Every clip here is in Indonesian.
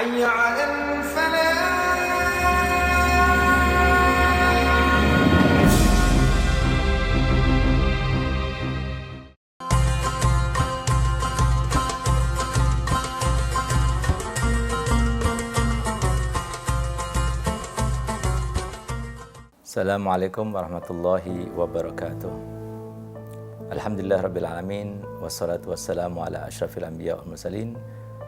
حي على الفلاح. Assalamualaikum warahmatullahi wabarakatuh. Alhamdulillah rabbil alamin, wassalatu wassalamu ala asyrafil anbiya wal mursalin,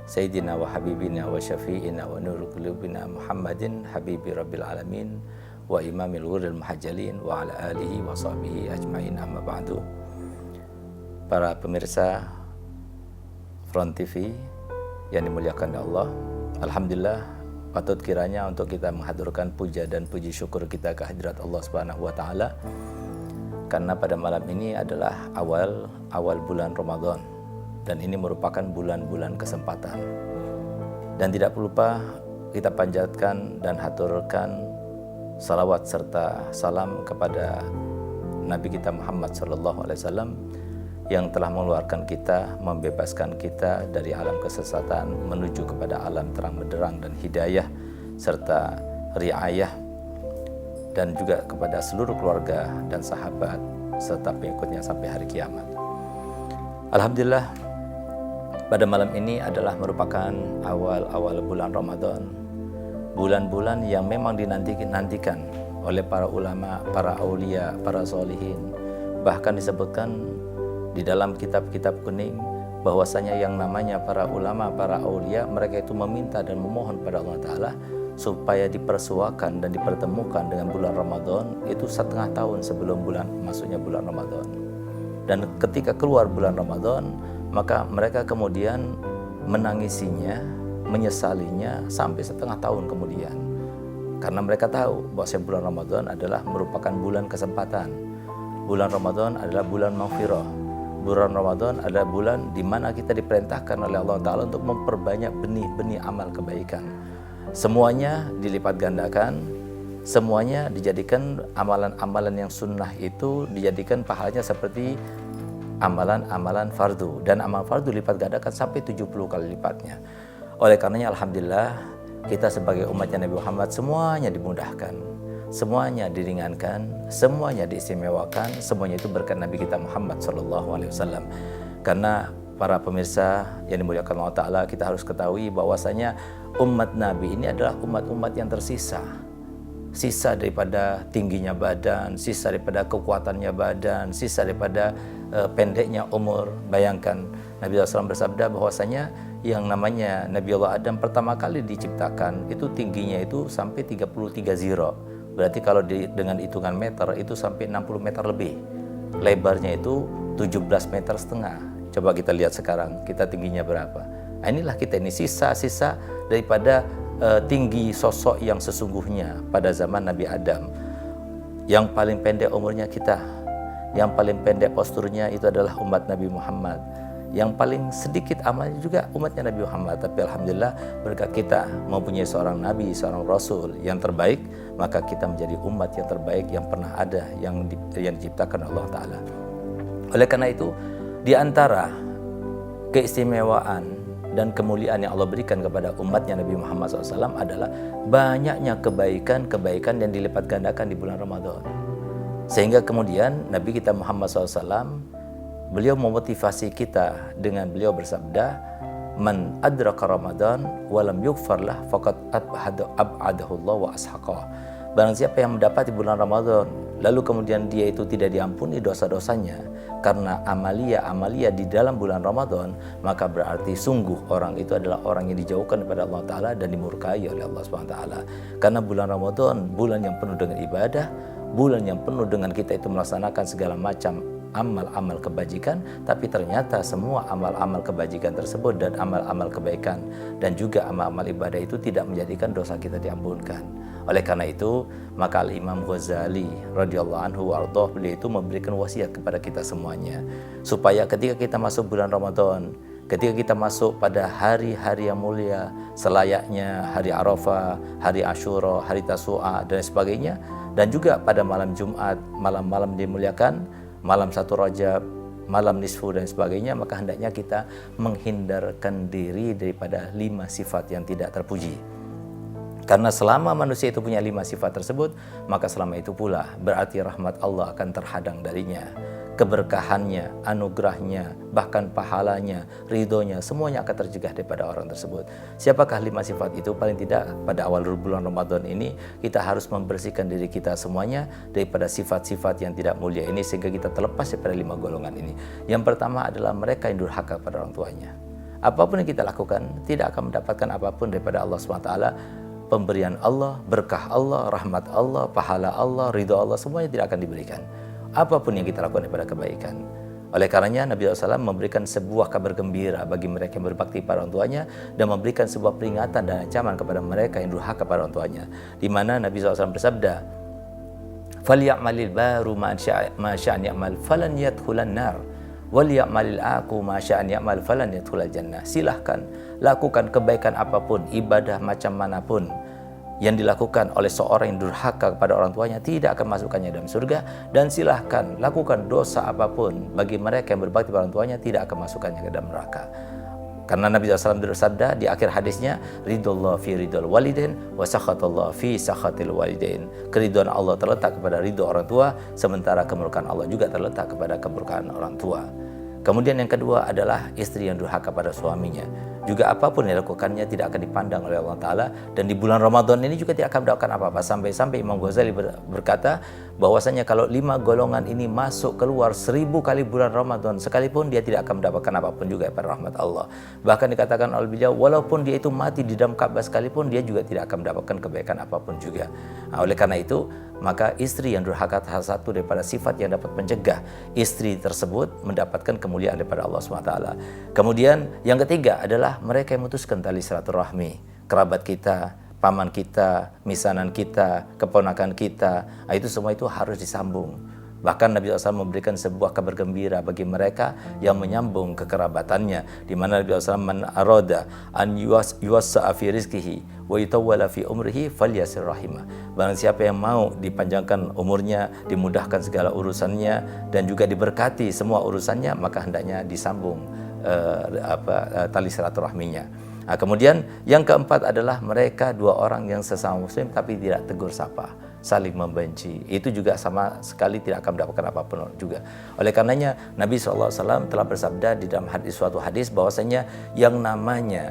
sayyidina wa habibina wa syafi'ina wa nurul qulubina Muhammadin habibi rabbil alamin wa imamil ghurril muhajjalin wa ala alihi wa sahbihi ajmain, amma ba'du. Para pemirsa Front TV yang dimuliakan Allah, alhamdulillah patut kiranya untuk kita menghadurkan puja dan puji syukur kita ke hadirat Allah Subhanahu wa taala, karena pada malam ini adalah awal bulan Ramadan dan ini merupakan bulan-bulan kesempatan. Dan tidak lupa kita panjatkan dan haturkan salawat serta salam kepada Nabi kita Muhammad sallallahu alaihi wasallam yang telah mengeluarkan kita, membebaskan kita dari alam kesesatan menuju kepada alam terang benderang dan hidayah serta riayah, dan juga kepada seluruh keluarga dan sahabat serta pengikutnya sampai hari kiamat. Alhamdulillah, pada malam ini adalah merupakan awal-awal bulan Ramadan, bulan-bulan yang memang dinantikan oleh para ulama, para aulia, para solihin. Bahkan disebutkan di dalam kitab-kitab kuning bahwasanya yang namanya para ulama, para aulia, mereka itu meminta dan memohon pada Allah Ta'ala supaya dipersuakan dan dipertemukan dengan bulan Ramadan itu setengah tahun sebelum masuknya bulan Ramadan. Dan ketika keluar bulan Ramadan, maka mereka kemudian menangisinya, menyesalinya sampai setengah tahun kemudian, karena mereka tahu bahwa bulan Ramadan adalah merupakan bulan kesempatan. Bulan Ramadan adalah bulan maghfirah. Bulan Ramadan adalah bulan di mana kita diperintahkan oleh Allah Ta'ala untuk memperbanyak benih-benih amal kebaikan. Semuanya dilipat gandakan, semuanya dijadikan amalan-amalan yang sunnah itu dijadikan pahalanya seperti amalan-amalan fardu. Dan amal fardu lipat gandakan sampai 70 kali lipatnya. Oleh karenanya alhamdulillah kita sebagai umatnya Nabi Muhammad semuanya dimudahkan, semuanya diringankan, semuanya diistimewakan, semuanya itu berkat Nabi kita Muhammad SAW. Karena para pemirsa yang dimuliakan Allah Ta'ala, kita harus ketahui bahwasanya umat Nabi ini adalah umat-umat yang tersisa. Sisa daripada tingginya badan, sisa daripada kekuatannya badan, sisa daripada pendeknya umur. Bayangkan Nabi SAW bersabda bahwasanya yang namanya Nabi Allah Adam pertama kali diciptakan itu tingginya itu sampai 33 ziro. Berarti kalau dengan hitungan meter itu sampai 60 meter lebih. Lebarnya itu 17 meter setengah. Coba kita lihat sekarang, kita tingginya berapa. Nah, inilah kita ini sisa-sisa daripada tinggi sosok yang sesungguhnya pada zaman Nabi Adam. Yang paling pendek umurnya kita, yang paling pendek posturnya itu adalah umat Nabi Muhammad. Yang paling sedikit amalnya juga umatnya Nabi Muhammad. Tapi alhamdulillah berkat kita mempunyai seorang Nabi, seorang Rasul yang terbaik, maka kita menjadi umat yang terbaik yang pernah ada, yang diciptakan Allah Ta'ala. Oleh karena itu, di antara keistimewaan dan kemuliaan yang Allah berikan kepada umatnya Nabi Muhammad SAW adalah banyaknya kebaikan-kebaikan yang dilipat gandakan di bulan Ramadan. Sehingga kemudian Nabi kita Muhammad SAW, beliau memotivasi kita dengan beliau bersabda, man adraka Ramadan walam yughfarlah faqad ab'adahu Allah wa ashaqah. Barang siapa yang mendapati bulan Ramadan lalu kemudian dia itu tidak diampuni dosa-dosanya karena amalia di dalam bulan Ramadan, maka berarti sungguh orang itu adalah orang yang dijauhkan daripada Allah Ta'ala dan dimurkai oleh Allah SWT. Karena bulan Ramadan bulan yang penuh dengan ibadah, bulan yang penuh dengan kita itu melaksanakan segala macam amal-amal kebajikan, tapi ternyata semua amal-amal kebajikan tersebut dan amal-amal kebaikan dan juga amal-amal ibadah itu tidak menjadikan dosa kita diampunkan. Oleh karena itu, maka Al-Imam Ghazali radhiyallahu anhu warḍah, beliau itu memberikan wasiat kepada kita semuanya supaya ketika kita masuk bulan Ramadan, ketika kita masuk pada hari-hari yang mulia selayaknya hari Arafah, hari Asyura, hari Tasu'a dan sebagainya, dan juga pada malam Jumat, malam-malam dimuliakan, malam 1 Rajab, malam nisfu dan sebagainya, maka hendaknya kita menghindarkan diri daripada 5 sifat yang tidak terpuji. Karena selama manusia itu punya 5 sifat tersebut, maka selama itu pula berarti rahmat Allah akan terhadang darinya. Keberkahannya, anugerahnya, bahkan pahalanya, ridhonya, semuanya akan tercegah daripada orang tersebut. Siapakah 5 sifat itu? Paling tidak pada awal bulan Ramadan ini kita harus membersihkan diri kita semuanya daripada sifat-sifat yang tidak mulia ini, sehingga kita terlepas daripada 5 golongan ini. Yang pertama adalah mereka yang durhaka pada orang tuanya. Apapun yang kita lakukan tidak akan mendapatkan apapun daripada Allah SWT. Pemberian Allah, berkah Allah, rahmat Allah, pahala Allah, ridho Allah, semuanya tidak akan diberikan. Apapun yang kita lakukan daripada kebaikan. Oleh karenanya Nabi SAW memberikan sebuah kabar gembira bagi mereka yang berbakti pada orang tuanya, dan memberikan sebuah peringatan dan ancaman kepada mereka yang durhaka pada orang tuanya. Di mana Nabi SAW bersabda, "Falyamalil baru ma sya'an ya'mal falan yadkhulan nar. Walyamalil aku ma sya'an ya'mal falan yadkhulal jannah." Silahkan lakukan kebaikan apapun, ibadah macam manapun yang dilakukan oleh seorang yang durhaka kepada orang tuanya tidak akan masukkannya dalam surga, dan silahkan lakukan dosa apapun bagi mereka yang berbakti pada orang tuanya tidak akan masukkannya ke dalam neraka. Karena Nabi SAW bersabda di akhir hadisnya, ridullah fi ridul walidain wa sakhatullah fi sakhatil walidain. Keridhaan Allah terletak kepada ridho orang tua, sementara kemurkaan Allah juga terletak kepada kemurkaan orang tua. Kemudian yang kedua adalah istri yang durhaka pada suaminya. Juga apapun yang dilakukannya tidak akan dipandang oleh Allah Ta'ala. Dan di bulan Ramadan ini juga tidak akan mendapatkan apa-apa. Sampai-sampai Imam Ghazali berkata bahwasanya kalau 5 golongan ini masuk keluar 1000 kali bulan Ramadan sekalipun, dia tidak akan mendapatkan apapun juga pada rahmat Allah. Bahkan dikatakan oleh beliau, walaupun dia itu mati di dalam Ka'bah sekalipun, dia juga tidak akan mendapatkan kebaikan apapun juga. Nah, oleh karena itu, maka istri yang durhaka salah satu daripada sifat yang dapat mencegah istri tersebut mendapatkan kemuliaan daripada Allah SWT. Kemudian yang ketiga adalah mereka yang memutuskan tali silaturahmi, kerabat kita, paman kita, misanan kita, keponakan kita, itu semua itu harus disambung. Bahkan Nabi SAW memberikan sebuah kabar gembira bagi mereka yang menyambung kekerabatannya, di mana Nabi SAW man arada an yuwassa'a fi rizqihi wa yutawwala fi umrihi falyasir rahimah. Barang siapa yang mau dipanjangkan umurnya, dimudahkan segala urusannya, dan juga diberkati semua urusannya, maka hendaknya disambung tali silaturahminya. Nah, kemudian yang keempat adalah mereka 2 orang yang sesama muslim tapi tidak tegur sapa, saling membenci. Itu juga sama sekali tidak akan mendapatkan apapun juga. Oleh karenanya Nabi SAW telah bersabda di dalam suatu hadis bahwasanya yang namanya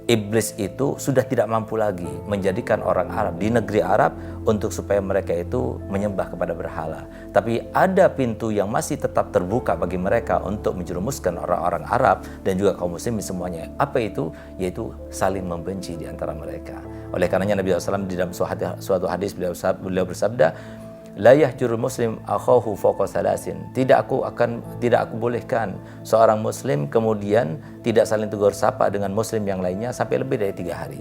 iblis itu sudah tidak mampu lagi menjadikan orang Arab di negeri Arab untuk supaya mereka itu menyembah kepada berhala. Tapi ada pintu yang masih tetap terbuka bagi mereka untuk menjerumuskan orang-orang Arab dan juga kaum muslimin semuanya. Apa itu? Yaitu saling membenci di antara mereka. Oleh karenanya Nabi SAW di dalam suatu hadis beliau bersabda, la yahjurul muslim akhahu fawqa salasin. Tidak aku bolehkan seorang muslim kemudian tidak saling tegur sapa dengan muslim yang lainnya sampai lebih dari 3 hari.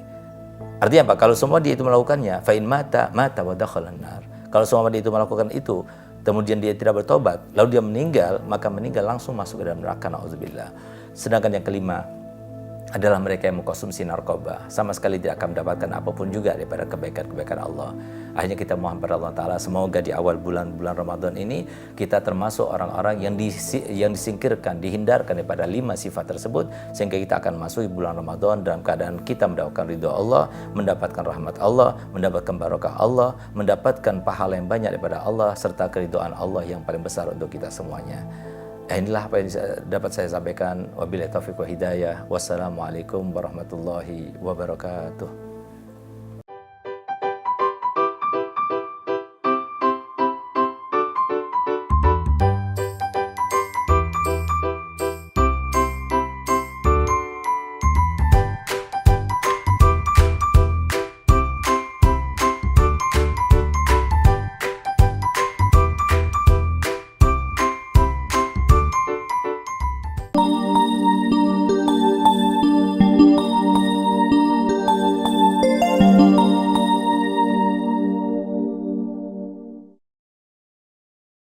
Artinya apa? Kalau semua dia itu melakukannya, fa in mata wa dakhalan nar. Kalau semua dia itu melakukan itu, kemudian dia tidak bertobat, lalu dia meninggal, maka meninggal langsung masuk ke dalam neraka, naudzubillah. Sedangkan yang kelima adalah mereka yang mengkonsumsi narkoba, sama sekali tidak akan mendapatkan apapun juga daripada kebaikan-kebaikan Allah. Akhirnya kita mohon pada Allah Ta'ala, semoga di awal bulan Ramadan ini kita termasuk orang-orang yang disingkirkan, dihindarkan daripada 5 sifat tersebut, sehingga kita akan masuk bulan Ramadan dalam keadaan kita mendapatkan ridho Allah, mendapatkan rahmat Allah, mendapatkan barakah Allah, mendapatkan pahala yang banyak daripada Allah, serta keridhaan Allah yang paling besar untuk kita semuanya. Inilah apa yang dapat saya sampaikan. Wabillahi taufiq wa hidayah. Wassalamualaikum warahmatullahi wabarakatuh.